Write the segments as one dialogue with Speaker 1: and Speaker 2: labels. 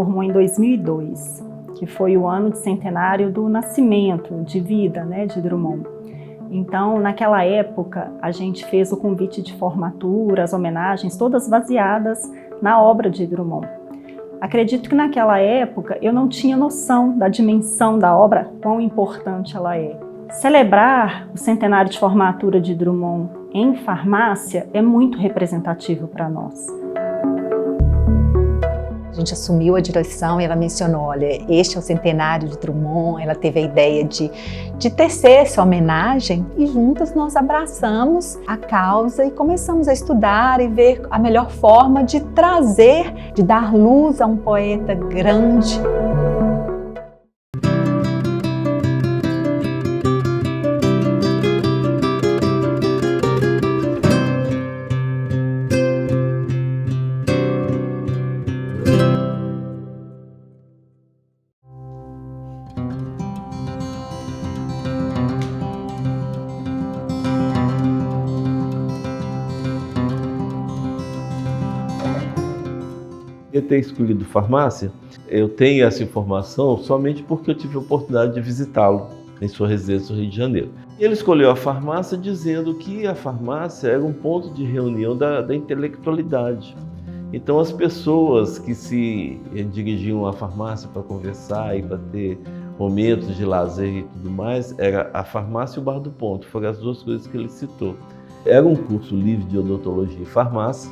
Speaker 1: formou em 2002, que foi o ano de centenário do nascimento de vida, né, de Drummond. Então, naquela época, a gente fez o convite de formatura, as homenagens, todas baseadas na obra de Drummond. Acredito que naquela época eu não tinha noção da dimensão da obra, quão importante ela é. Celebrar o centenário de formatura de Drummond em farmácia é muito representativo para nós.
Speaker 2: A gente assumiu a direção e ela mencionou, olha, este é o centenário de Drummond, ela teve a ideia de tecer essa homenagem e juntas nós abraçamos a causa e começamos a estudar e ver a melhor forma de trazer, de dar luz a um poeta grande.
Speaker 3: Eu ter escolhido farmácia, eu tenho essa informação somente porque eu tive a oportunidade de visitá-lo em sua residência no Rio de Janeiro. Ele escolheu a farmácia dizendo que a farmácia era um ponto de reunião da intelectualidade. Então as pessoas que se dirigiam à farmácia para conversar e para ter momentos de lazer e tudo mais, era a farmácia e o Bar do Ponto, foram as duas coisas que ele citou. Era um curso livre de odontologia e farmácia,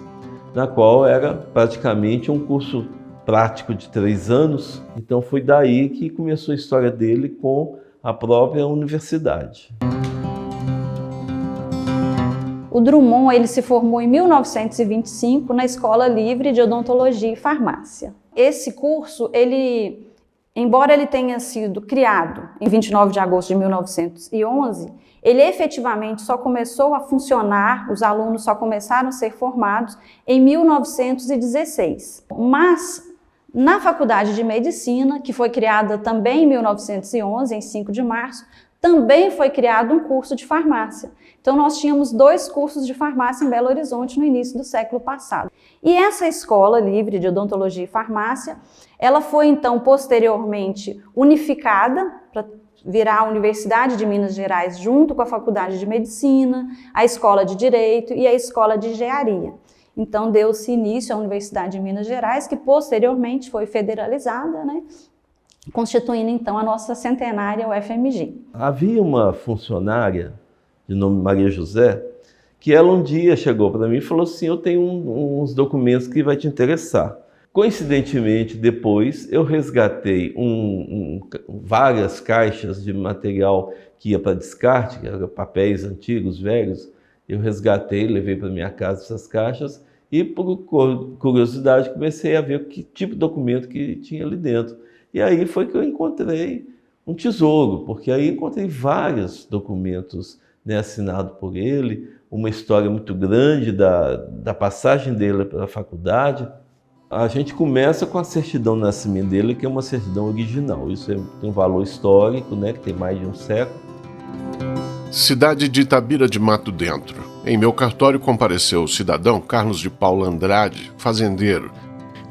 Speaker 3: na qual era praticamente um curso prático de 3 anos. Então foi daí que começou a história dele com a própria universidade.
Speaker 4: O Drummond ele se formou em 1925 na Escola Livre de Odontologia e Farmácia. Esse curso, embora ele tenha sido criado em 29 de agosto de 1911, ele efetivamente só começou a funcionar, os alunos só começaram a ser formados em 1916. Mas, na Faculdade de Medicina, que foi criada também em 1911, em 5 de março, também foi criado um curso de farmácia. Então, nós tínhamos 2 cursos de farmácia em Belo Horizonte no início do século passado. E essa Escola Livre de Odontologia e Farmácia, ela foi, então, posteriormente unificada para virar a Universidade de Minas Gerais junto com a Faculdade de Medicina, a Escola de Direito e a Escola de Engenharia. Então, deu-se início à Universidade de Minas Gerais, que posteriormente foi federalizada, né? Constituindo, então, a nossa centenária UFMG.
Speaker 3: Havia uma funcionária de nome Maria José, que ela um dia chegou para mim e falou assim, eu tenho uns documentos que vai te interessar. Coincidentemente, depois, eu resgatei várias caixas de material que ia para descarte, que eram papéis antigos, velhos. Eu resgatei, levei para minha casa essas caixas e, por curiosidade, comecei a ver que tipo de documento que tinha ali dentro. E aí foi que eu encontrei um tesouro, porque aí encontrei vários documentos, né, assinados por ele, uma história muito grande da passagem dele pela faculdade. A gente começa com a certidão de nascimento dele, que é uma certidão original. Isso tem um valor histórico, né, que tem mais de um século.
Speaker 5: Cidade de Itabira de Mato Dentro. Em meu cartório compareceu o cidadão Carlos de Paula Andrade, fazendeiro,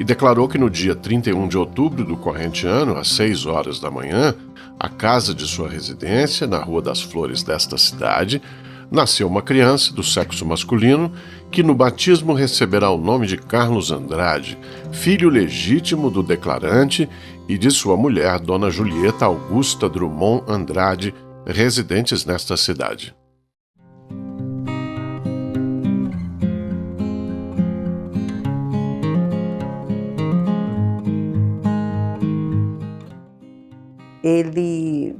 Speaker 5: e declarou que no dia 31 de outubro do corrente ano, às 6 horas da manhã, a casa de sua residência, na Rua das Flores desta cidade, nasceu uma criança do sexo masculino que no batismo receberá o nome de Carlos Andrade, filho legítimo do declarante e de sua mulher, Dona Julieta Augusta Drummond Andrade, residentes nesta cidade.
Speaker 6: Ele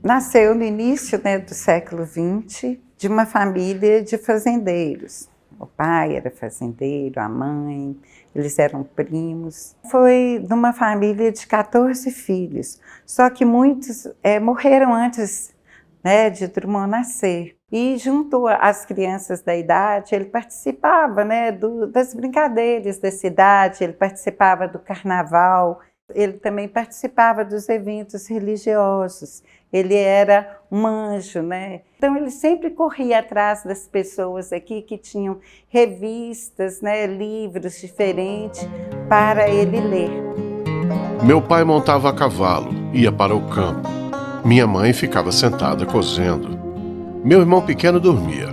Speaker 6: nasceu no início, né, do século XX, de uma família de fazendeiros. O pai era fazendeiro, a mãe, eles eram primos. Foi de uma família de 14 filhos, só que muitos morreram antes, né, de Drummond nascer. E junto às crianças da idade, ele participava, né, das brincadeiras da cidade, ele participava do carnaval, ele também participava dos eventos religiosos. Ele era um anjo, né? Então ele sempre corria atrás das pessoas aqui que tinham revistas, né, livros diferentes para ele ler.
Speaker 5: Meu pai montava a cavalo, ia para o campo. Minha mãe ficava sentada cozendo. Meu irmão pequeno dormia.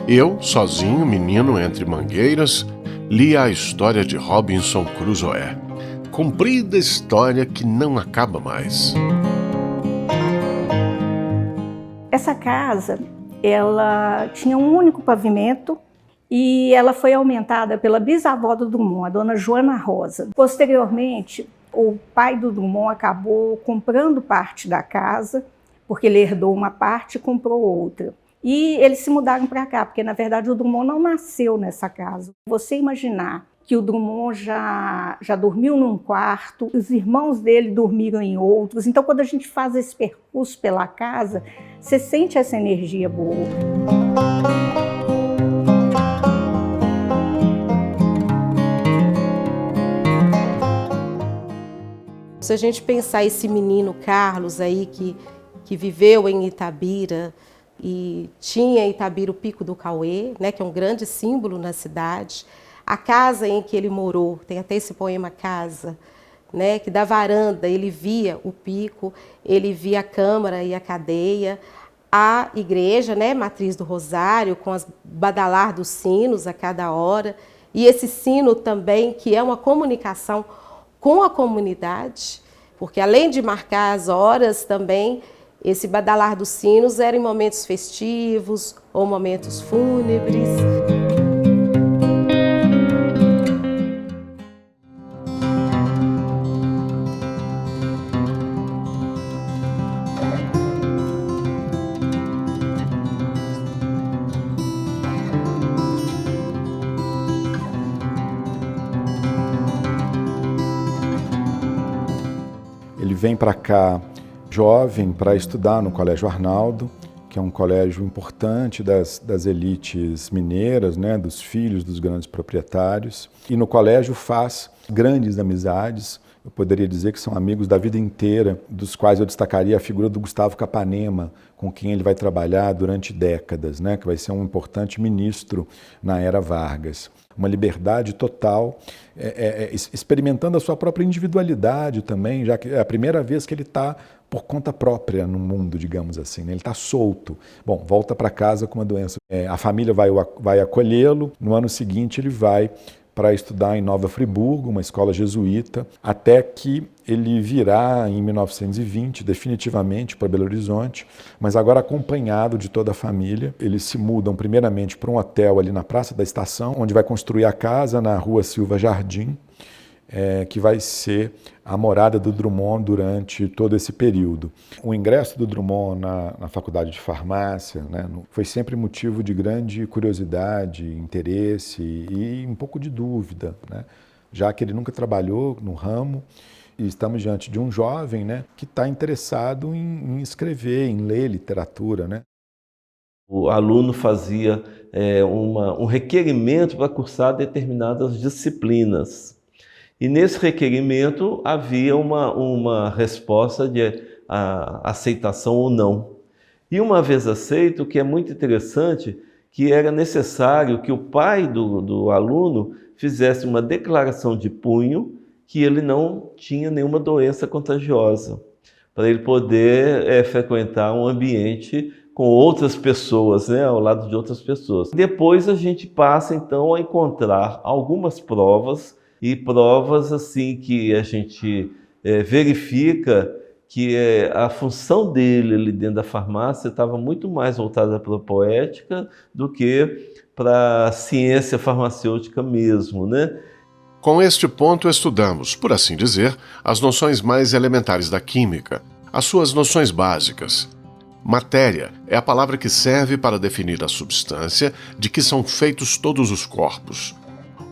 Speaker 5: Eu, sozinho, menino entre mangueiras, lia a história de Robinson Crusoe. Comprida história que não acaba mais.
Speaker 7: Essa casa, ela tinha um único pavimento e ela foi aumentada pela bisavó do Drummond, a dona Joana Rosa. Posteriormente, o pai do Drummond acabou comprando parte da casa, porque ele herdou uma parte e comprou outra. E eles se mudaram para cá, porque na verdade o Drummond não nasceu nessa casa. Você imaginar que o Drummond já dormiu num quarto, os irmãos dele dormiram em outros. Então, quando a gente faz esse percurso pela casa, você sente essa energia boa.
Speaker 8: Se a gente pensar esse menino Carlos aí que viveu em Itabira e tinha em Itabira o Pico do Cauê, né, que é um grande símbolo na cidade. A casa em que ele morou, tem até esse poema Casa, né, que da varanda ele via o pico, ele via a câmara e a cadeia, a igreja, né, matriz do Rosário, com as badalar dos sinos a cada hora, e esse sino também que é uma comunicação com a comunidade, porque além de marcar as horas também, esse badalar dos sinos era em momentos festivos ou momentos fúnebres.
Speaker 9: Ele vem para cá jovem para estudar no Colégio Arnaldo, que é um colégio importante das elites mineiras, né, dos filhos dos grandes proprietários. E no colégio faz grandes amizades, eu poderia dizer que são amigos da vida inteira, dos quais eu destacaria a figura do Gustavo Capanema, com quem ele vai trabalhar durante décadas, né, que vai ser um importante ministro na era Vargas. Uma liberdade total, experimentando a sua própria individualidade também, já que é a primeira vez que ele está por conta própria no mundo, digamos assim, né? Ele está solto. Bom, volta para casa com uma doença. A família vai acolhê-lo, no ano seguinte ele vai para estudar em Nova Friburgo, uma escola jesuíta, até que ele virá em 1920 definitivamente para Belo Horizonte, mas agora acompanhado de toda a família. Eles se mudam primeiramente para um hotel ali na Praça da Estação, onde vai construir a casa na Rua Silva Jardim, que vai ser a morada do Drummond durante todo esse período. O ingresso do Drummond na Faculdade de Farmácia, né, foi sempre motivo de grande curiosidade, interesse e um pouco de dúvida, né, já que ele nunca trabalhou no ramo, e estamos diante de um jovem, né, que está interessado em escrever, em ler literatura, né.
Speaker 3: O aluno fazia um requerimento para cursar determinadas disciplinas. E nesse requerimento havia uma resposta de aceitação ou não. E uma vez aceito, o que é muito interessante, que era necessário que o pai do aluno fizesse uma declaração de punho que ele não tinha nenhuma doença contagiosa, para ele poder frequentar um ambiente com outras pessoas, né, ao lado de outras pessoas. Depois a gente passa então a encontrar algumas provas, e provas assim que a gente verifica que a função dele ali dentro da farmácia estava muito mais voltada para a poética do que para a ciência farmacêutica mesmo, né?
Speaker 5: Com este ponto estudamos, por assim dizer, as noções mais elementares da química, as suas noções básicas. Matéria é a palavra que serve para definir a substância de que são feitos todos os corpos.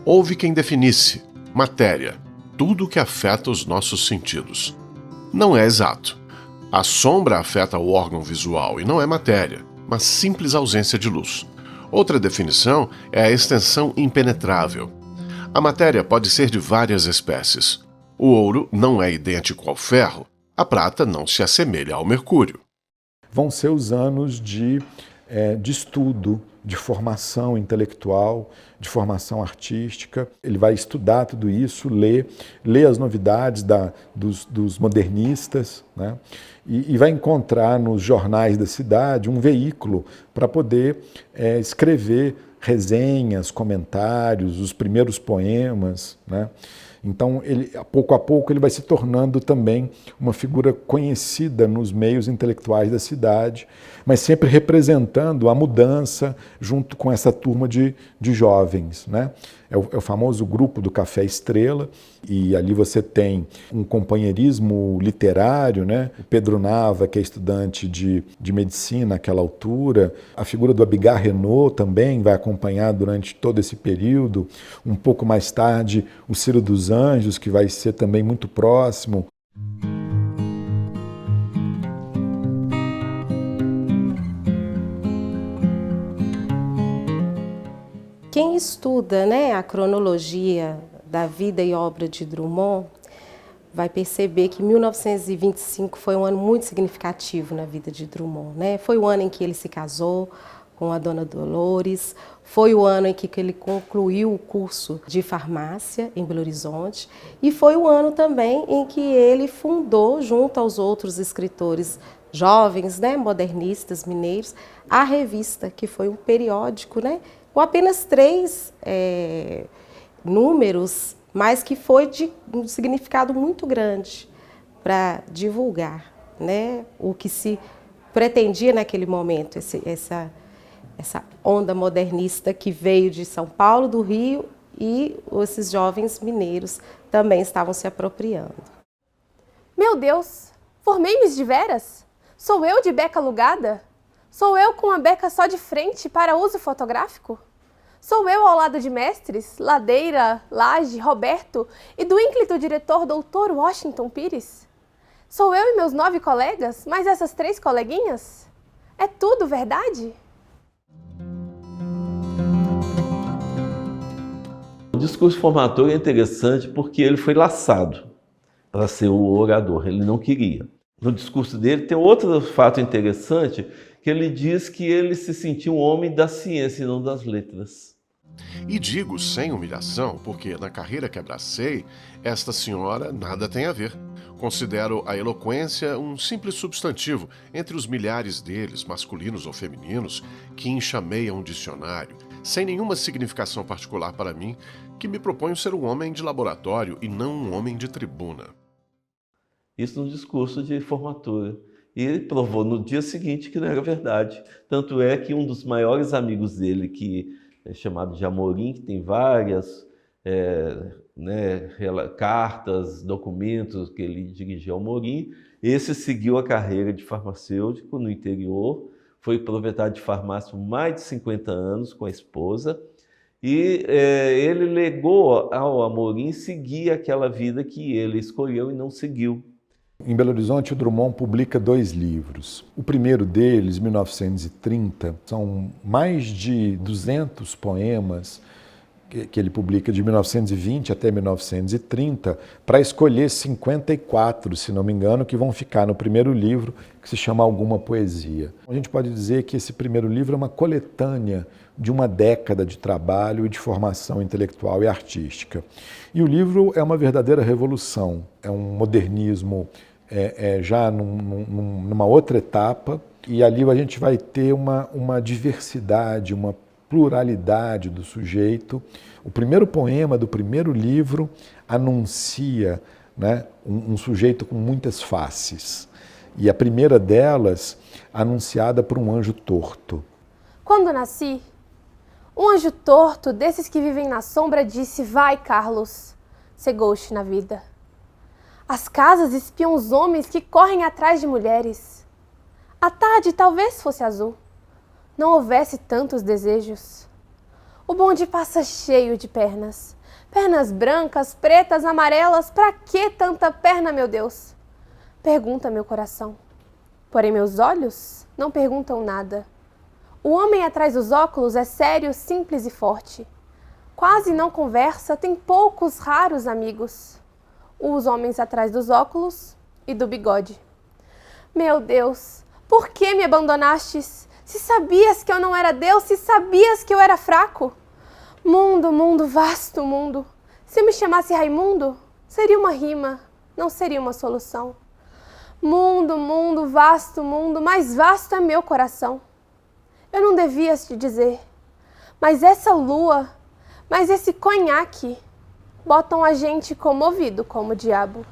Speaker 5: Houve quem definisse matéria, tudo que afeta os nossos sentidos. Não é exato. A sombra afeta o órgão visual e não é matéria, mas simples ausência de luz. Outra definição é a extensão impenetrável. A matéria pode ser de várias espécies. O ouro não é idêntico ao ferro, a prata não se assemelha ao mercúrio.
Speaker 9: Vão ser os anos de estudo de formação intelectual, de formação artística. Ele vai estudar tudo isso, ler as novidades dos modernistas, né? E vai encontrar nos jornais da cidade um veículo para poder escrever resenhas, comentários, os primeiros poemas, né? Então, pouco a pouco, ele vai se tornando também uma figura conhecida nos meios intelectuais da cidade, mas sempre representando a mudança junto com essa turma de jovens, né? É o famoso grupo do Café Estrela, e ali você tem um companheirismo literário, né? O Pedro Nava, que é estudante de medicina naquela altura, a figura do Abigar Renault também vai acompanhar durante todo esse período. Um pouco mais tarde, o Ciro dos Anjos, que vai ser também muito próximo.
Speaker 8: Quem estuda, né, a cronologia da vida e obra de Drummond vai perceber que 1925 foi um ano muito significativo na vida de Drummond, né? Foi o ano em que ele se casou com a Dona Dolores, foi o ano em que ele concluiu o curso de farmácia em Belo Horizonte e foi o ano também em que ele fundou, junto aos outros escritores jovens, né, modernistas mineiros, a revista, que foi um periódico, né, com apenas 3 números, mas que foi de um significado muito grande para divulgar, né, o que se pretendia naquele momento, essa onda modernista que veio de São Paulo, do Rio, e esses jovens mineiros também estavam se apropriando.
Speaker 10: Meu Deus, formei-me de veras? Sou eu de beca alugada? Sou eu com a beca só de frente para uso fotográfico? Sou eu ao lado de mestres, Ladeira, Lage, Roberto e do ínclito diretor Dr. Washington Pires? Sou eu e meus 9 colegas, mais essas 3 coleguinhas? É tudo verdade?
Speaker 3: O discurso formatório é interessante porque ele foi laçado para ser o orador, ele não queria. No discurso dele tem outro fato interessante, que ele diz que ele se sentia um homem da ciência e não das letras.
Speaker 5: E digo sem humilhação, porque na carreira que abracei, esta senhora nada tem a ver. Considero a eloquência um simples substantivo entre os milhares deles, masculinos ou femininos, que enxameiam um dicionário, sem nenhuma significação particular para mim, que me proponho ser um homem de laboratório e não um homem de tribuna.
Speaker 3: Isso no discurso de formatura. E ele provou no dia seguinte que não era verdade. Tanto é que um dos maiores amigos dele, que é chamado de Amorim, que tem várias cartas, documentos que ele dirigiu ao Amorim, esse seguiu a carreira de farmacêutico no interior, foi proprietário de farmácia por mais de 50 anos com a esposa, e ele legou ao Amorim seguir aquela vida que ele escolheu e não seguiu.
Speaker 9: Em Belo Horizonte, o Drummond publica 2 livros. O primeiro deles, 1930, são mais de 200 poemas que ele publica de 1920 até 1930, para escolher 54, se não me engano, que vão ficar no primeiro livro, que se chama Alguma Poesia. A gente pode dizer que esse primeiro livro é uma coletânea de uma década de trabalho e de formação intelectual e artística. E o livro é uma verdadeira revolução, é um modernismo já numa outra etapa, e ali a gente vai ter uma diversidade, uma pluralidade do sujeito. O primeiro poema do primeiro livro anuncia, né, um sujeito com muitas faces, e a primeira delas anunciada por um anjo torto.
Speaker 10: Quando nasci, um anjo torto, desses que vivem na sombra, disse: vai, Carlos, cegou-te na vida. As casas espiam os homens que correm atrás de mulheres. A tarde talvez fosse azul, não houvesse tantos desejos. O bonde passa cheio de pernas, pernas brancas, pretas, amarelas. Pra que tanta perna, meu Deus? Pergunta meu coração. Porém meus olhos não perguntam nada. O homem atrás dos óculos é sério, simples e forte. Quase não conversa, tem poucos raros amigos. Os homens atrás dos óculos e do bigode. Meu Deus, por que me abandonastes? Se sabias que eu não era Deus, se sabias que eu era fraco. Mundo, mundo, vasto mundo. Se eu me chamasse Raimundo, seria uma rima, não seria uma solução. Mundo, mundo, vasto mundo, mais vasto é meu coração. Eu não devia te dizer, mas essa lua, mas esse conhaque, botam a gente comovido como o diabo.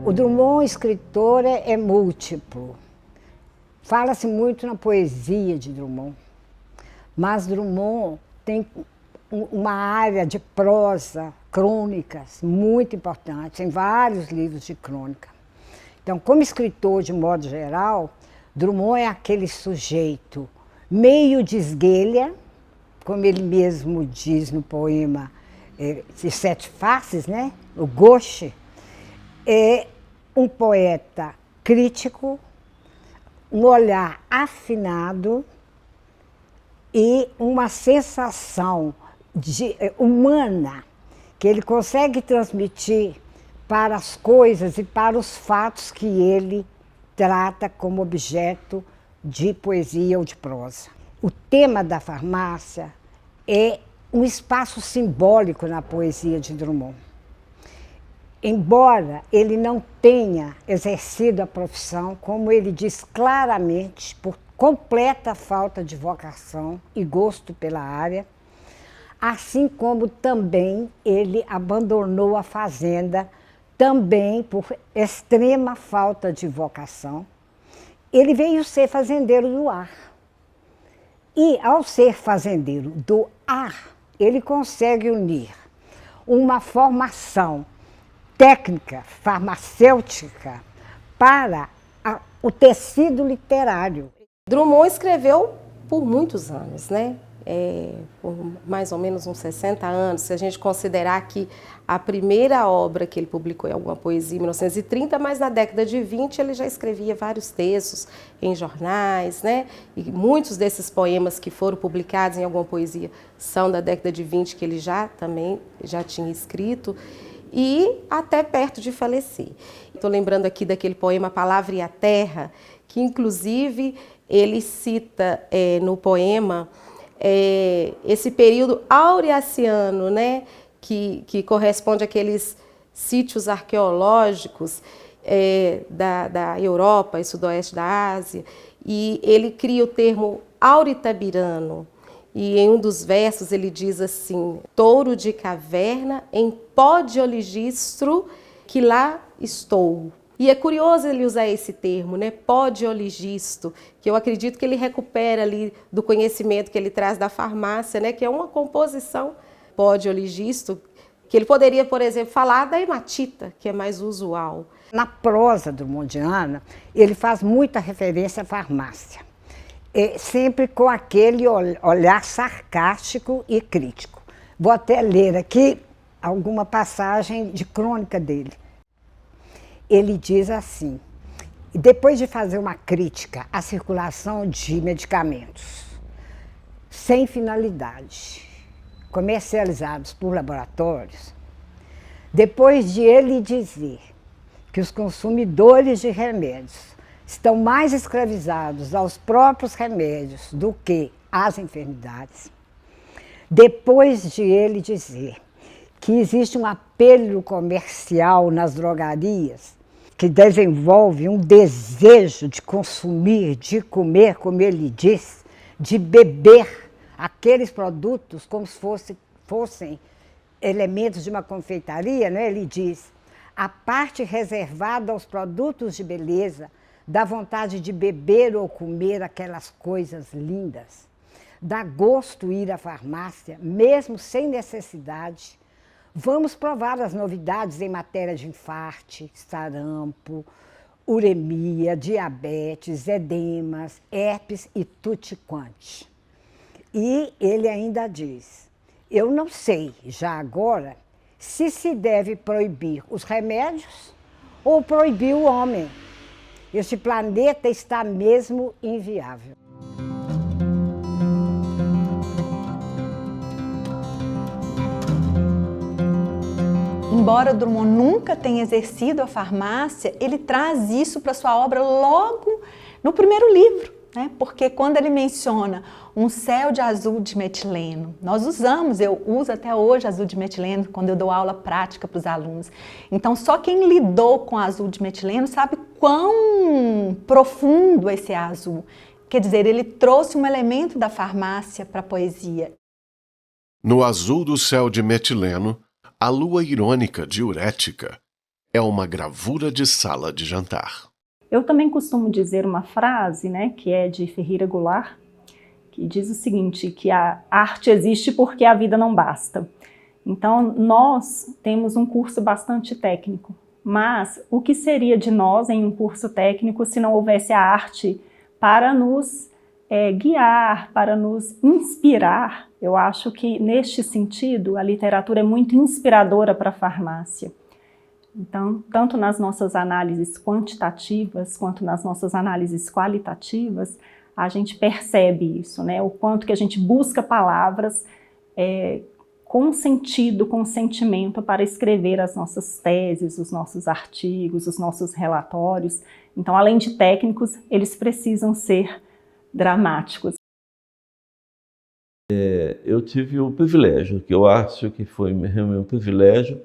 Speaker 11: O Drummond, escritor, é múltiplo. Fala-se muito na poesia de Drummond, mas Drummond tem uma área de prosa, crônicas, muito importante, em vários livros de crônica. Então, como escritor, de modo geral, Drummond é aquele sujeito meio de esguelha, como ele mesmo diz no poema de Sete Faces, né? O Gauche, é um poeta crítico, um olhar afinado e uma sensação humana que ele consegue transmitir para as coisas e para os fatos que ele trata como objeto de poesia ou de prosa. O tema da farmácia é um espaço simbólico na poesia de Drummond. Embora ele não tenha exercido a profissão, como ele diz claramente, por completa falta de vocação e gosto pela área, assim como também ele abandonou a fazenda, também por extrema falta de vocação, ele veio ser fazendeiro do ar. E ao ser fazendeiro do ar, ele consegue unir uma formação técnica, farmacêutica, para o tecido literário.
Speaker 8: Drummond escreveu por muitos anos, né? Por mais ou menos uns 60 anos, se a gente considerar que a primeira obra que ele publicou é alguma poesia em 1930, mas na década de 20 ele já escrevia vários textos em jornais, né? E muitos desses poemas que foram publicados em alguma poesia são da década de 20 que ele já tinha escrito, e até perto de falecer. Estou lembrando aqui daquele poema Palavra e a Terra, que inclusive ele cita no poema esse período aureaciano, né, que corresponde àqueles sítios arqueológicos da Europa e sudoeste da Ásia, e ele cria o termo auritabirano. E em um dos versos ele diz assim: touro de caverna em pó de oligistro, que lá estou. E é curioso ele usar esse termo, né? Pó de oligistro, que eu acredito que ele recupera ali do conhecimento que ele traz da farmácia, né? Que é uma composição pó de oligistro, que ele poderia, por exemplo, falar da hematita, que é mais usual.
Speaker 11: Na prosa drummondiana, ele faz muita referência à farmácia. Sempre com aquele olhar sarcástico e crítico. Vou até ler aqui alguma passagem de crônica dele. Ele diz assim: depois de fazer uma crítica à circulação de medicamentos sem finalidade, comercializados por laboratórios, depois de ele dizer que os consumidores de remédios estão mais escravizados aos próprios remédios do que às enfermidades, depois de ele dizer que existe um apelo comercial nas drogarias que desenvolve um desejo de consumir, de comer, como ele diz, de beber aqueles produtos como se fossem elementos de uma confeitaria, né? Ele diz: a parte reservada aos produtos de beleza dá vontade de beber ou comer aquelas coisas lindas. Dá gosto ir à farmácia, mesmo sem necessidade. Vamos provar as novidades em matéria de infarte, sarampo, uremia, diabetes, edemas, herpes e tutti quanti. E ele ainda diz: eu não sei, já agora, se deve proibir os remédios ou proibir o homem. Este planeta está mesmo inviável.
Speaker 2: Um embora Drummond nunca tenha exercido a farmácia, ele traz isso para sua obra logo no primeiro livro, né? Porque quando ele menciona um céu de azul de metileno, eu uso até hoje azul de metileno quando eu dou aula prática para os alunos. Então, só quem lidou com azul de metileno sabe quão profundo esse é azul. Quer dizer, ele trouxe um elemento da farmácia para a poesia.
Speaker 5: No azul do céu de metileno, a lua irônica diurética é uma gravura de sala de jantar.
Speaker 1: Eu também costumo dizer uma frase, né, que é de Ferreira Goulart, que diz o seguinte, que a arte existe porque a vida não basta. Então, nós temos um curso bastante técnico, mas o que seria de nós em um curso técnico se não houvesse a arte para nos guiar, para nos inspirar? Eu acho que, neste sentido, a literatura é muito inspiradora para a farmácia. Então, tanto nas nossas análises quantitativas, quanto nas nossas análises qualitativas, a gente percebe isso, né? O quanto que a gente busca palavras com sentido, com sentimento para escrever as nossas teses, os nossos artigos, os nossos relatórios. Então, além de técnicos, eles precisam ser dramáticos.
Speaker 3: Eu tive o privilégio, que eu acho que foi meu privilégio,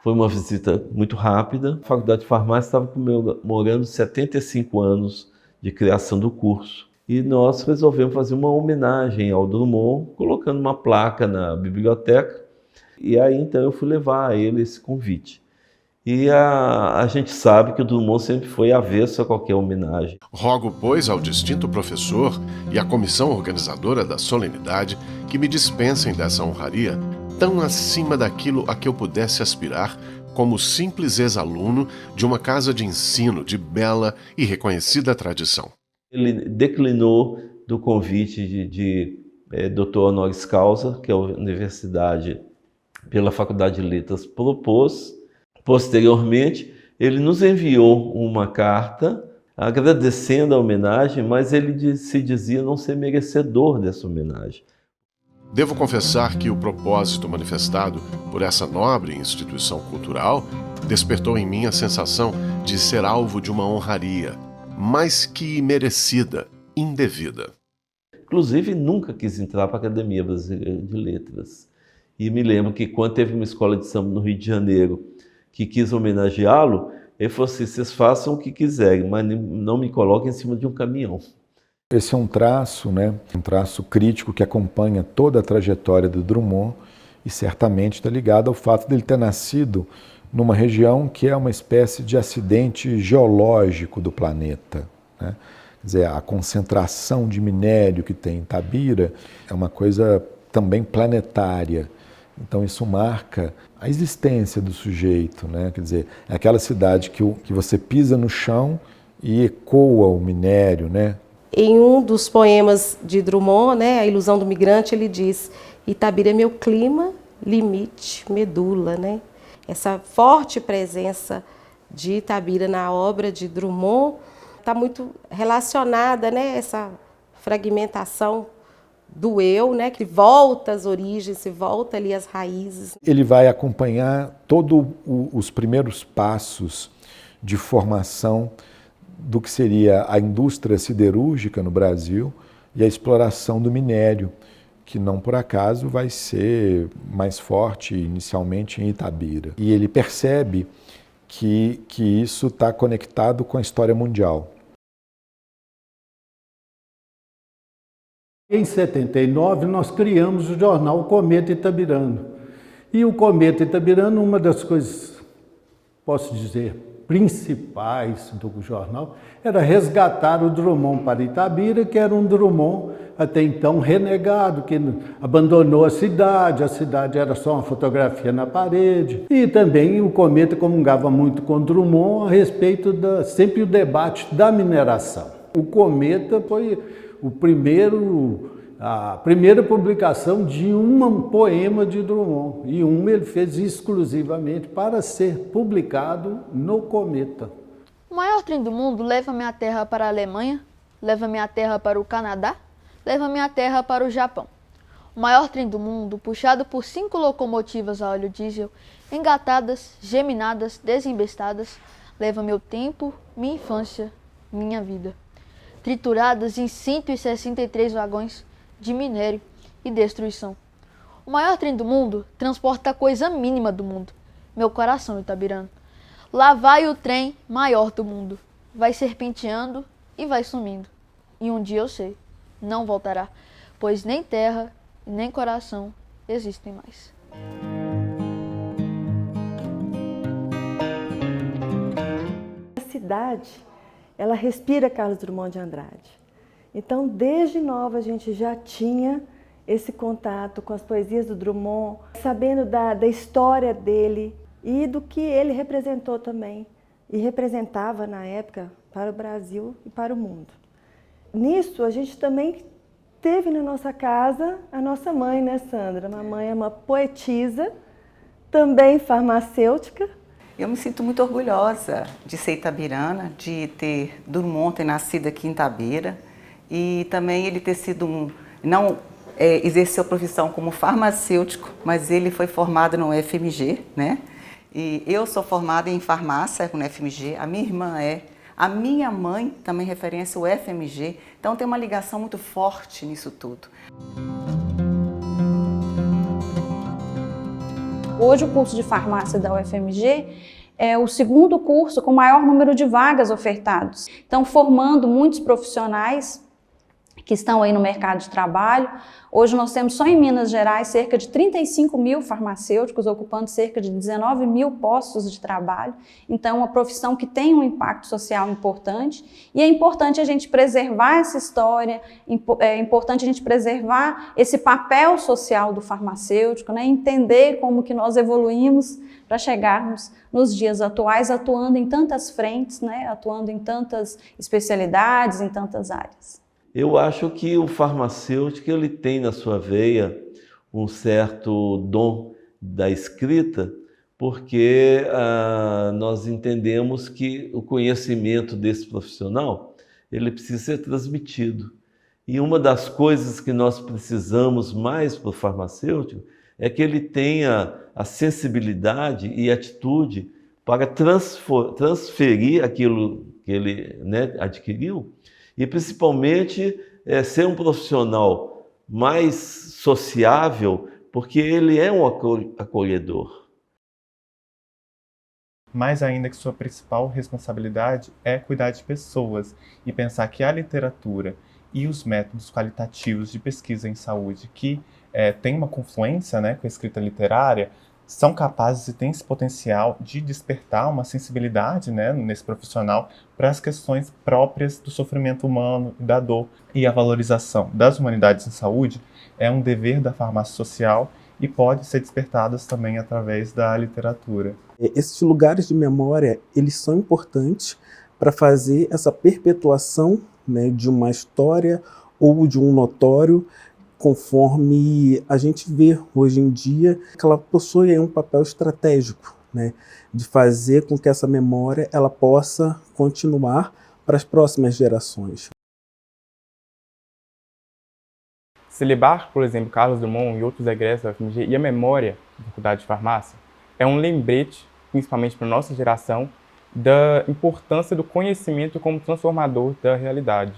Speaker 3: foi uma visita muito rápida. A Faculdade de Farmácia estava comemorando 75 anos de criação do curso. E nós resolvemos fazer uma homenagem ao Drummond, colocando uma placa na biblioteca. E aí, então, eu fui levar a ele esse convite. E a gente sabe que o Drummond sempre foi avesso a qualquer homenagem.
Speaker 5: Rogo, pois, ao distinto professor e à comissão organizadora da solenidade que me dispensem dessa honraria, tão acima daquilo a que eu pudesse aspirar como simples ex-aluno de uma casa de ensino de bela e reconhecida tradição.
Speaker 3: Ele declinou do convite de Dr. Honoris Causa, que a universidade, pela Faculdade de Letras, propôs. Posteriormente, ele nos enviou uma carta agradecendo a homenagem, mas ele se dizia não ser merecedor dessa homenagem.
Speaker 5: Devo confessar que o propósito manifestado por essa nobre instituição cultural despertou em mim a sensação de ser alvo de uma honraria, mais que merecida, indevida.
Speaker 3: Inclusive, nunca quis entrar para a Academia Brasileira de Letras. E me lembro que quando teve uma escola de samba no Rio de Janeiro que quis homenageá-lo, ele falou assim, vocês façam o que quiserem, mas não me coloquem em cima de um caminhão.
Speaker 9: Esse é um traço, né? Um traço crítico que acompanha toda a trajetória do Drummond e certamente está ligado ao fato de ele ter nascido numa região que é uma espécie de acidente geológico do planeta, né? Quer dizer, a concentração de minério que tem em Itabira é uma coisa também planetária. Então isso marca a existência do sujeito, né? Quer dizer, é aquela cidade que você pisa no chão e ecoa o minério, né?
Speaker 8: Em um dos poemas de Drummond, né, A Ilusão do Migrante, ele diz: Itabira é meu clima, limite, medula, né? Essa forte presença de Itabira na obra de Drummond está muito relacionada, né, essa fragmentação do eu, né, que volta às origens, se volta ali às raízes.
Speaker 9: Ele vai acompanhar todos os primeiros passos de formação do que seria a indústria siderúrgica no Brasil e a exploração do minério, que não por acaso vai ser mais forte inicialmente em Itabira. E ele percebe que isso está conectado com a história mundial.
Speaker 12: Em 79, nós criamos o jornal Cometa Itabirano. E o Cometa Itabirano, uma das coisas, posso dizer, principais do jornal, era resgatar o Drummond para Itabira, que era um Drummond até então renegado, que abandonou a cidade era só uma fotografia na parede. E também o Cometa comungava muito com Drummond a respeito sempre o debate da mineração. O Cometa foi a primeira publicação de um poema de Drummond, e ele fez exclusivamente para ser publicado no Cometa.
Speaker 13: O maior trem do mundo leva minha terra para a Alemanha, leva minha terra para o Canadá, leva minha terra para o Japão. O maior trem do mundo, puxado por 5 locomotivas a óleo diesel, engatadas, geminadas, desembestadas, leva meu tempo, minha infância, minha vida. Trituradas em 163 vagões de minério e destruição. O maior trem do mundo transporta a coisa mínima do mundo, meu coração itabirano. Lá vai o trem maior do mundo, vai serpenteando e vai sumindo. E um dia eu sei, não voltará, pois nem terra e nem coração existem mais.
Speaker 14: A cidade, ela respira Carlos Drummond de Andrade. Então, desde nova, a gente já tinha esse contato com as poesias do Drummond, sabendo da história dele e do que ele representou também, e representava na época para o Brasil e para o mundo. Nisso, a gente também teve na nossa casa a nossa mãe, né, Sandra? Mamãe é uma poetisa, também farmacêutica.
Speaker 6: Eu me sinto muito orgulhosa de ser itabirana, de ter Drummond ter nascido aqui em Itabira e também ele ter sido exerceu a profissão como farmacêutico, mas ele foi formado no UFMG, né? E eu sou formada em farmácia no UFMG, a minha irmã é. A minha mãe também referência ao UFMG, então tem uma ligação muito forte nisso tudo.
Speaker 4: Hoje o curso de farmácia da UFMG é o segundo curso com maior número de vagas ofertados. Então, formando muitos profissionais que estão aí no mercado de trabalho. Hoje nós temos só em Minas Gerais cerca de 35 mil farmacêuticos ocupando cerca de 19 mil postos de trabalho. Então, uma profissão que tem um impacto social importante e é importante a gente preservar essa história, é importante a gente preservar esse papel social do farmacêutico, né? Entender como que nós evoluímos para chegarmos nos dias atuais atuando em tantas frentes, né? Atuando em tantas especialidades, em tantas áreas.
Speaker 3: Eu acho que o farmacêutico ele tem na sua veia um certo dom da escrita, porque nós entendemos que o conhecimento desse profissional ele precisa ser transmitido. E uma das coisas que nós precisamos mais para o farmacêutico é que ele tenha a sensibilidade e atitude para transferir aquilo que ele, né, adquiriu, e principalmente ser um profissional mais sociável, porque ele é um acolhedor.
Speaker 15: Mais ainda que sua principal responsabilidade é cuidar de pessoas e pensar que a literatura e os métodos qualitativos de pesquisa em saúde que tem uma confluência, né, com a escrita literária, são capazes e têm esse potencial de despertar uma sensibilidade, né, nesse profissional para as questões próprias do sofrimento humano e da dor. E a valorização das humanidades em saúde é um dever da farmácia social e pode ser despertadas também através da literatura.
Speaker 16: Esses lugares de memória, eles são importantes para fazer essa perpetuação, né, de uma história ou de um notório, conforme a gente vê hoje em dia, que ela possui um papel estratégico, né, de fazer com que essa memória ela possa continuar para as próximas gerações.
Speaker 15: Celebar, por exemplo, Carlos Drummond e outros egressos da UFMG e a memória da Faculdade de Farmácia é um lembrete, principalmente para a nossa geração, da importância do conhecimento como transformador da realidade.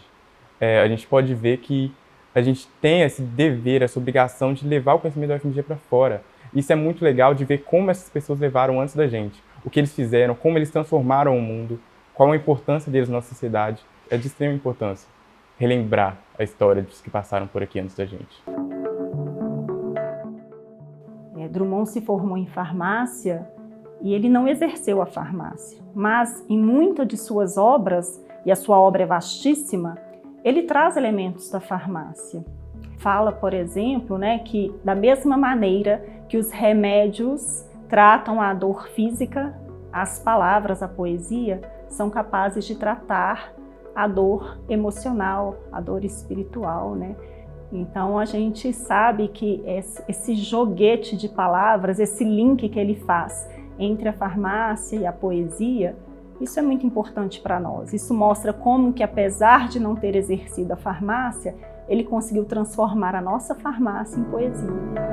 Speaker 15: A gente pode ver que a gente tem esse dever, essa obrigação de levar o conhecimento da UFMG para fora. Isso é muito legal de ver como essas pessoas levaram antes da gente, o que eles fizeram, como eles transformaram o mundo, qual a importância deles na nossa sociedade. É de extrema importância relembrar a história dos que passaram por aqui antes da gente.
Speaker 1: Drummond se formou em farmácia e ele não exerceu a farmácia, mas em muitas de suas obras, e a sua obra é vastíssima, ele traz elementos da farmácia. Fala, por exemplo, né, que da mesma maneira que os remédios tratam a dor física, as palavras, a poesia, são capazes de tratar a dor emocional, a dor espiritual, né? Então a gente sabe que esse joguete de palavras, esse link que ele faz entre a farmácia e a poesia, Isso é muito importante para nós. Isso mostra como que, apesar de não ter exercido a farmácia, ele conseguiu transformar a nossa farmácia em poesia.